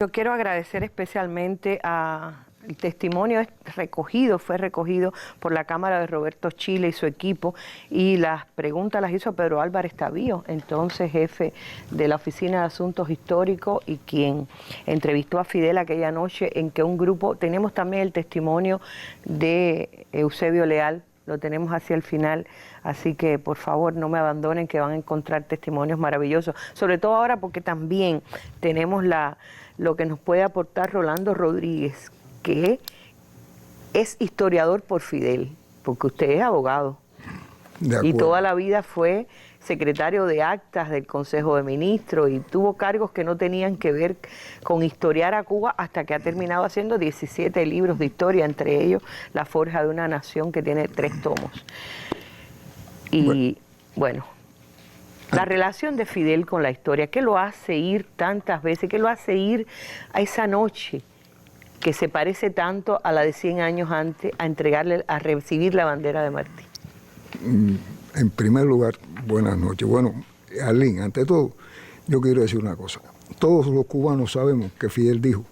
Yo quiero agradecer especialmente el testimonio fue recogido por la Cámara de Roberto Chile y su equipo, y las preguntas las hizo Pedro Álvarez Tavío, entonces jefe de la Oficina de Asuntos Históricos y quien entrevistó a Fidel aquella noche, en que un grupo, tenemos también el testimonio de Eusebio Leal, lo tenemos hacia el final, así que por favor no me abandonen, que van a encontrar testimonios maravillosos, sobre todo ahora porque también tenemos lo que nos puede aportar Rolando Rodríguez, que es historiador por Fidel, porque usted es abogado y toda la vida fue secretario de actas del Consejo de Ministros y tuvo cargos que no tenían que ver con historiar a Cuba, hasta que ha terminado haciendo 17 libros de historia, entre ellos La Forja de una Nación, que tiene 3 tomos. Y bueno, la relación de Fidel con la historia, ¿qué lo hace ir tantas veces? ¿Qué lo hace ir a esa noche que se parece tanto a la de 100 años antes, a recibir la bandera de Martí? En primer lugar, buenas noches. Bueno, Arlene, ante todo, yo quiero decir una cosa. Todos los cubanos sabemos que Fidel dijo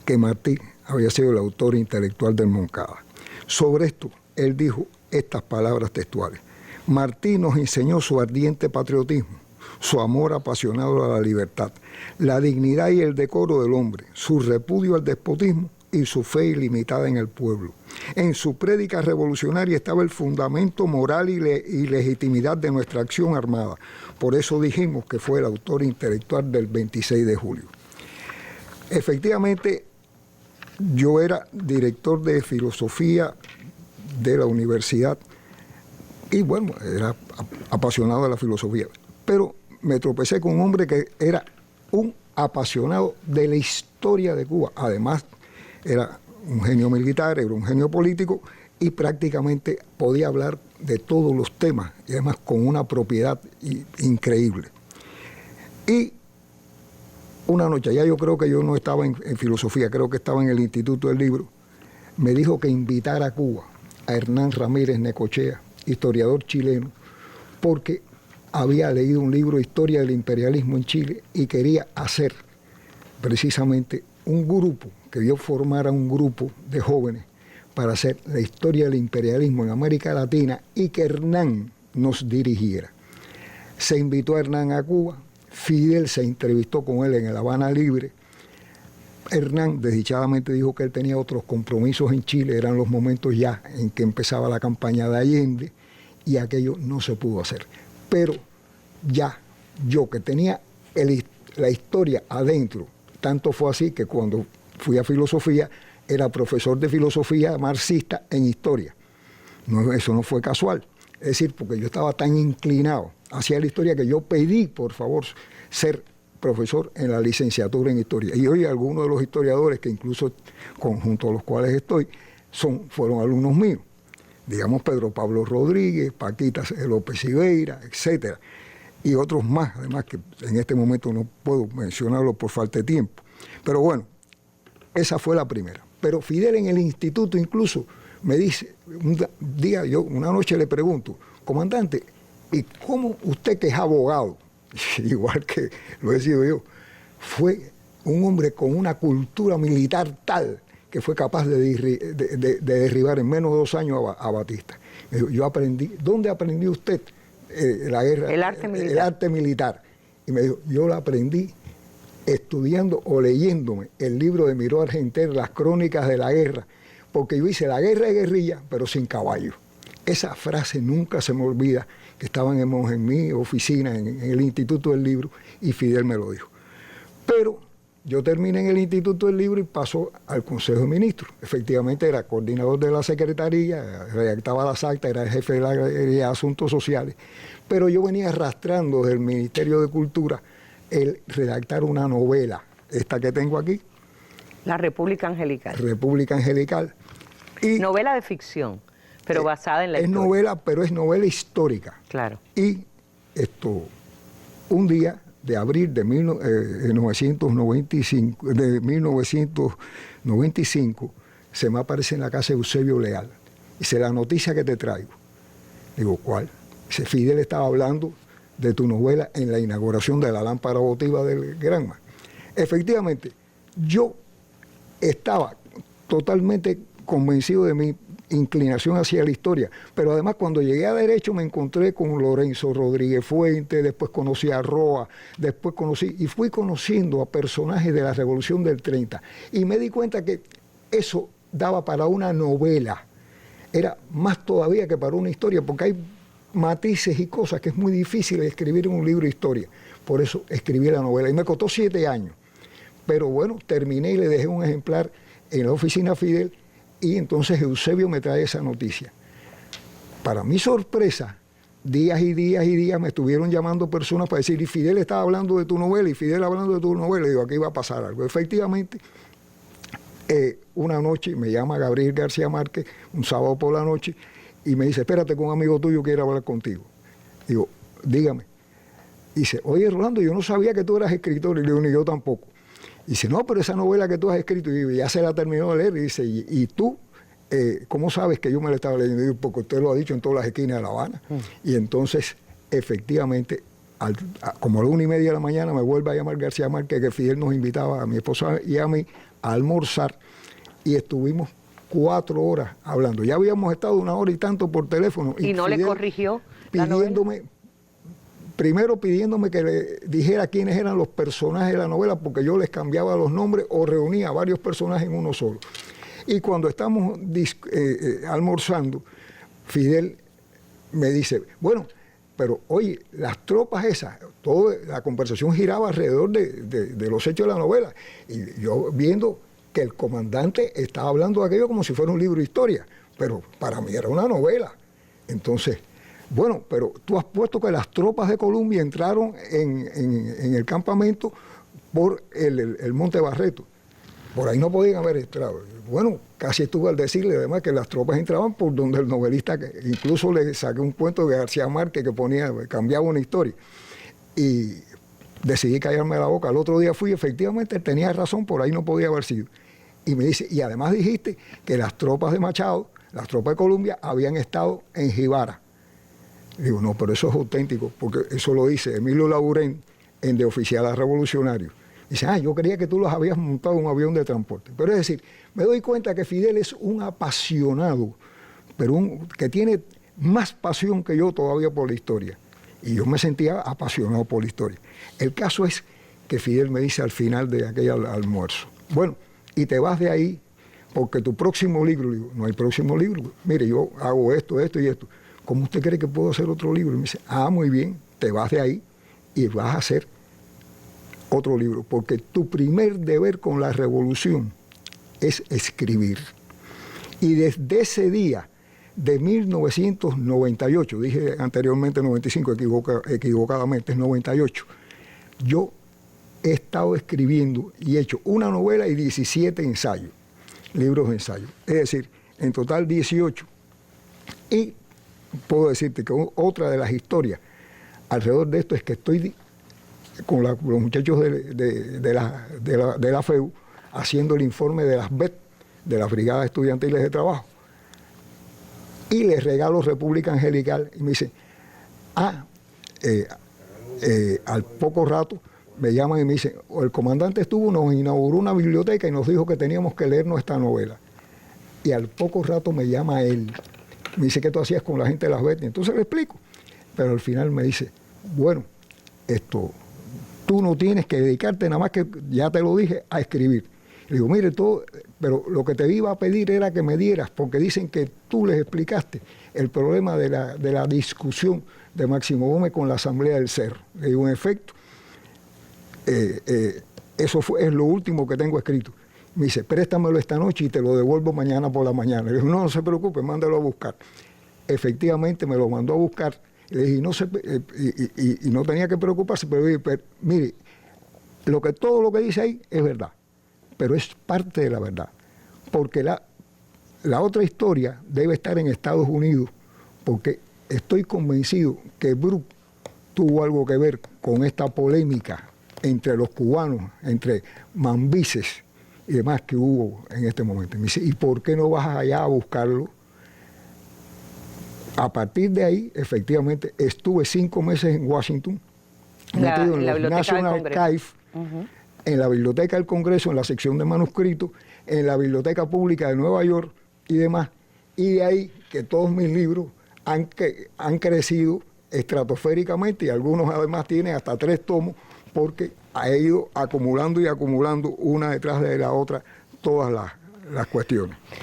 que Martí había sido el autor intelectual del Moncada. Sobre esto, él dijo estas palabras textuales: Martí nos enseñó su ardiente patriotismo, su amor apasionado a la libertad, la dignidad y el decoro del hombre, su repudio al despotismo y su fe ilimitada en el pueblo. En su prédica revolucionaria estaba el fundamento moral y legitimidad de nuestra acción armada. Por eso dijimos que fue el autor intelectual del 26 de julio. Efectivamente, yo era director de filosofía de la universidad y bueno, era apasionado de la filosofía, pero me tropecé con un hombre que era un apasionado de la historia de Cuba. Además, era un genio militar, era un genio político y prácticamente podía hablar de todos los temas, y además con una propiedad increíble. Y una noche, ya yo creo que yo no estaba en filosofía, creo que estaba en el Instituto del Libro, me dijo que invitara a Cuba a Hernán Ramírez Necochea, historiador chileno, porque había leído un libro de historia del imperialismo en Chile y quería hacer precisamente un grupo, que yo formara un grupo de jóvenes para hacer la historia del imperialismo en América Latina y que Hernán nos dirigiera. Se invitó a Hernán a Cuba, Fidel se entrevistó con él en el Habana Libre. Hernán desdichadamente dijo que él tenía otros compromisos en Chile, eran los momentos ya en que empezaba la campaña de Allende y aquello no se pudo hacer. Pero ya yo, que tenía la historia adentro, tanto fue así que cuando fui a filosofía era profesor de filosofía marxista en historia. No, eso no fue casual, es decir, porque yo estaba tan inclinado hacia la historia que yo pedí, por favor, ser profesor en la licenciatura en historia. Y hoy algunos de los historiadores que incluso junto a los cuales estoy fueron alumnos míos. Digamos Pedro Pablo Rodríguez, Paquita López Ibeira, etcétera. Y otros más, además que en este momento no puedo mencionarlo por falta de tiempo. Pero bueno, esa fue la primera. Pero Fidel en el instituto incluso me dice, una noche le pregunto, comandante, ¿y cómo usted, que es abogado, igual que lo he sido yo, fue un hombre con una cultura militar tal que fue capaz de derribar en menos de 2 años a Batista? Me dijo, yo aprendí, ¿dónde aprendió usted la guerra? El arte militar. El arte militar. Y me dijo, yo la aprendí estudiando o leyéndome el libro de Miró Argenter, Las Crónicas de la Guerra, porque yo hice la guerra de guerrilla, pero sin caballos. Esa frase nunca se me olvida, que estábamos en mi oficina, en el Instituto del Libro, y Fidel me lo dijo. Pero yo terminé en el Instituto del Libro y pasó al Consejo de Ministros. Efectivamente era coordinador de la Secretaría, redactaba las actas, era el jefe de la de Asuntos Sociales, pero yo venía arrastrando del Ministerio de Cultura el redactar una novela, esta que tengo aquí. La República Angelical. República Angelical. Y novela de ficción, pero basada en la historia. Es novela, pero es novela histórica. Claro. Y un día de abril de 1995, se me aparece en la casa de Eusebio Leal. Dice, la noticia que te traigo. Digo, ¿cuál? Dice, Fidel estaba hablando de tu novela en la inauguración de la lámpara votiva del Granma. Efectivamente, yo estaba totalmente convencido de mi inclinación hacia la historia, pero además cuando llegué a Derecho me encontré con Lorenzo Rodríguez Fuentes, después conocí a Roa, después fui conociendo a personajes de la Revolución del 30 y me di cuenta que eso daba para una novela, era más todavía que para una historia, porque hay matices y cosas que es muy difícil escribir en un libro de historia, por eso escribí la novela y me costó 7 años, pero bueno, terminé y le dejé un ejemplar en la oficina Fidel. Y entonces Eusebio me trae esa noticia. Para mi sorpresa, días y días y días me estuvieron llamando personas para decir, y Fidel estaba hablando de tu novela, y Fidel hablando de tu novela, y digo, aquí va a pasar algo. Efectivamente, una noche me llama Gabriel García Márquez, un sábado por la noche, y me dice, espérate que un amigo tuyo quiere hablar contigo. Digo, dígame. Y dice, oye Rolando, yo no sabía que tú eras escritor, y le digo, ni yo tampoco. Y dice, no, pero esa novela que tú has escrito, y ya se la terminó de leer, y dice, ¿y tú cómo sabes que yo me la estaba leyendo? Y digo, porque usted lo ha dicho en todas las esquinas de La Habana. Y entonces, efectivamente, como a la 1:30 de la mañana me vuelve a llamar García Márquez, que Fidel nos invitaba a mi esposa y a mí a almorzar, y estuvimos 4 horas hablando. Ya habíamos estado 1 hora y tanto por teléfono. ¿Y no Fidel le corrigió pidiéndome, primero pidiéndome que le dijera quiénes eran los personajes de la novela, porque yo les cambiaba los nombres o reunía varios personajes en uno solo. Y cuando estamos almorzando, Fidel me dice, bueno, pero oye, las tropas esas, toda la conversación giraba alrededor de los hechos de la novela. Y yo viendo que el comandante estaba hablando de aquello como si fuera un libro de historia, pero para mí era una novela. Entonces, bueno, pero tú has puesto que las tropas de Colombia entraron en el campamento por el Monte Barreto. Por ahí no podían haber entrado. Bueno, casi estuve al decirle además que las tropas entraban por donde el novelista, incluso le saqué un cuento de García Márquez que cambiaba una historia. Y decidí callarme la boca. Al otro día fui, efectivamente, tenía razón, por ahí no podía haber sido. Y me dice, y además dijiste que las tropas de Machado, las tropas de Colombia, habían estado en Jibara. Digo, no, pero eso es auténtico, porque eso lo dice Emilio Laurén en De Oficial a Revolucionario. Dice, yo creía que tú los habías montado en un avión de transporte. Pero es decir, me doy cuenta que Fidel es un apasionado, pero que tiene más pasión que yo todavía por la historia. Y yo me sentía apasionado por la historia. El caso es que Fidel me dice al final de aquel almuerzo, bueno, y te vas de ahí porque tu próximo libro, digo, no hay próximo libro. Mire, yo hago esto, esto y esto. ¿Cómo usted cree que puedo hacer otro libro? Y me dice, muy bien, te vas de ahí y vas a hacer otro libro, porque tu primer deber con la revolución es escribir. Y desde ese día de 1998, dije anteriormente 95, equivocadamente, es 98, yo he estado escribiendo y he hecho una novela y 17 ensayos, libros de ensayo. Es decir, en total 18. Y puedo decirte que otra de las historias alrededor de esto es que estoy con los muchachos de la FEU haciendo el informe de las BET, de las Brigadas Estudiantiles de Trabajo. Y les regalo República Angelical y me dicen, al poco rato me llaman y me dicen, el comandante nos inauguró una biblioteca y nos dijo que teníamos que leer nuestra novela. Y al poco rato me llama él. Me dice, ¿qué tú hacías con la gente de las BET? Y entonces le explico. Pero al final me dice, bueno, tú no tienes que dedicarte nada más que, ya te lo dije, a escribir. Le digo, mire, pero lo que te iba a pedir era que me dieras, porque dicen que tú les explicaste el problema de la discusión de Máximo Gómez con la Asamblea del Cerro. Le digo, en efecto, eso es lo último que tengo escrito. Me dice, préstamelo esta noche y te lo devuelvo mañana por la mañana. Le digo, no se preocupe, mándalo a buscar. Efectivamente me lo mandó a buscar. Le dije, y no tenía que preocuparse, pero mire, todo lo que dice ahí es verdad, pero es parte de la verdad. Porque la otra historia debe estar en Estados Unidos, porque estoy convencido que Brooke tuvo algo que ver con esta polémica entre los cubanos, entre mambises y demás que hubo en este momento. Me dice, ¿y por qué no vas allá a buscarlo? A partir de ahí, efectivamente, estuve 5 meses en Washington, metido en los National Archives, en la Biblioteca del Congreso, en la sección de manuscritos, en la Biblioteca Pública de Nueva York y demás. Y de ahí que todos mis libros han crecido estratosféricamente, y algunos además tienen hasta 3 tomos, porque ha ido acumulando y acumulando una detrás de la otra todas las cuestiones.